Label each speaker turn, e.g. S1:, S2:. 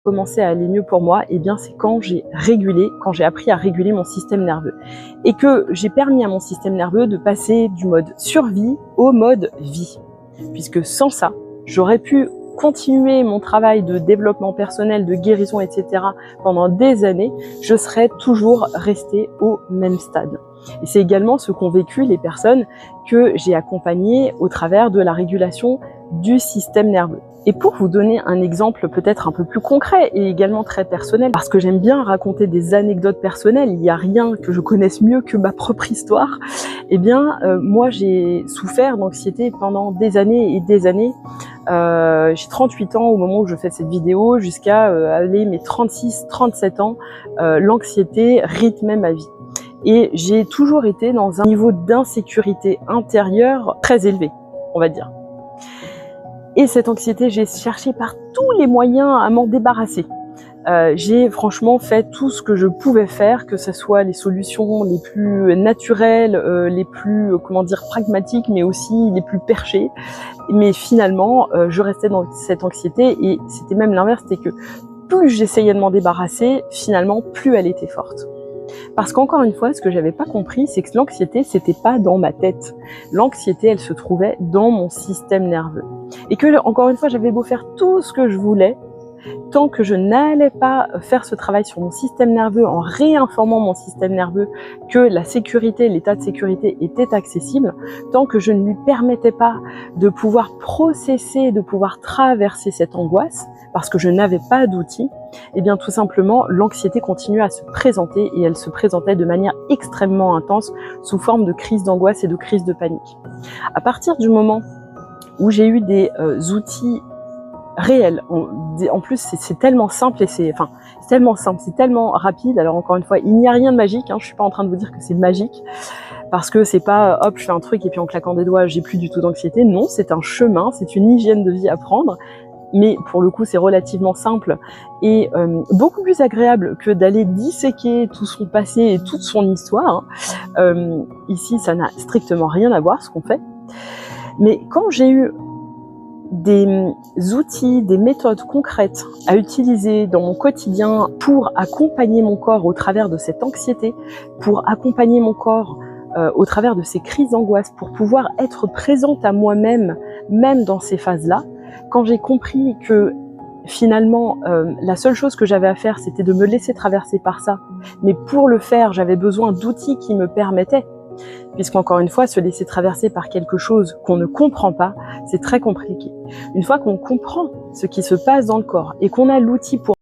S1: commencé à aller mieux pour moi, eh bien c'est quand j'ai appris à réguler mon système nerveux. Et que j'ai permis à mon système nerveux de passer du mode survie au mode vie. Puisque sans ça, j'aurais pu continuer mon travail de développement personnel, de guérison, etc. pendant des années, je serais toujours restée au même stade. Et c'est également ce qu'ont vécu les personnes que j'ai accompagnées au travers de la régulation du système nerveux. Et pour vous donner un exemple peut-être un peu plus concret et également très personnel, parce que j'aime bien raconter des anecdotes personnelles, il n'y a rien que je connaisse mieux que ma propre histoire, eh bien moi j'ai souffert d'anxiété pendant des années et des années. J'ai 38 ans au moment où je fais cette vidéo, jusqu'à aller mes 36-37 ans, l'anxiété rythmait ma vie. Et j'ai toujours été dans un niveau d'insécurité intérieure très élevé, on va dire. Et cette anxiété, j'ai cherché par tous les moyens à m'en débarrasser. J'ai franchement fait tout ce que je pouvais faire, que ce soit les solutions les plus naturelles, les plus, pragmatiques, mais aussi les plus perchées. Mais finalement, je restais dans cette anxiété et c'était même l'inverse, c'était que plus j'essayais de m'en débarrasser, finalement, plus elle était forte. Parce qu'encore une fois, ce que j'avais pas compris, c'est que l'anxiété, c'était pas dans ma tête. L'anxiété, elle se trouvait dans mon système nerveux. Et que, encore une fois, j'avais beau faire tout ce que je voulais, tant que je n'allais pas faire ce travail sur mon système nerveux en réinformant mon système nerveux que la sécurité, l'état de sécurité était accessible, tant que je ne lui permettais pas de pouvoir processer, de pouvoir traverser cette angoisse, parce que je n'avais pas d'outils, eh bien tout simplement l'anxiété continuait à se présenter et elle se présentait de manière extrêmement intense sous forme de crise d'angoisse et de crise de panique. À partir du moment où j'ai eu des outils réel. En plus, c'est tellement simple et c'est tellement simple, c'est tellement rapide. Alors encore une fois, il n'y a rien de magique. Je suis pas en train de vous dire que c'est magique parce que c'est pas hop, je fais un truc et puis en claquant des doigts, j'ai plus du tout d'anxiété. Non, c'est un chemin, c'est une hygiène de vie à prendre. Mais pour le coup, c'est relativement simple et beaucoup plus agréable que d'aller disséquer tout son passé et toute son histoire. Ici, ça n'a strictement rien à voir ce qu'on fait. Mais quand j'ai eu des outils, des méthodes concrètes à utiliser dans mon quotidien pour accompagner mon corps au travers de cette anxiété, pour accompagner mon corps au travers de ces crises d'angoisse, pour pouvoir être présente à moi-même, même dans ces phases-là, quand j'ai compris que finalement, la seule chose que j'avais à faire, c'était de me laisser traverser par ça, mais pour le faire, j'avais besoin d'outils qui me permettaient, puisqu'encore une fois, se laisser traverser par quelque chose qu'on ne comprend pas, c'est très compliqué. Une fois qu'on comprend ce qui se passe dans le corps et qu'on a l'outil pour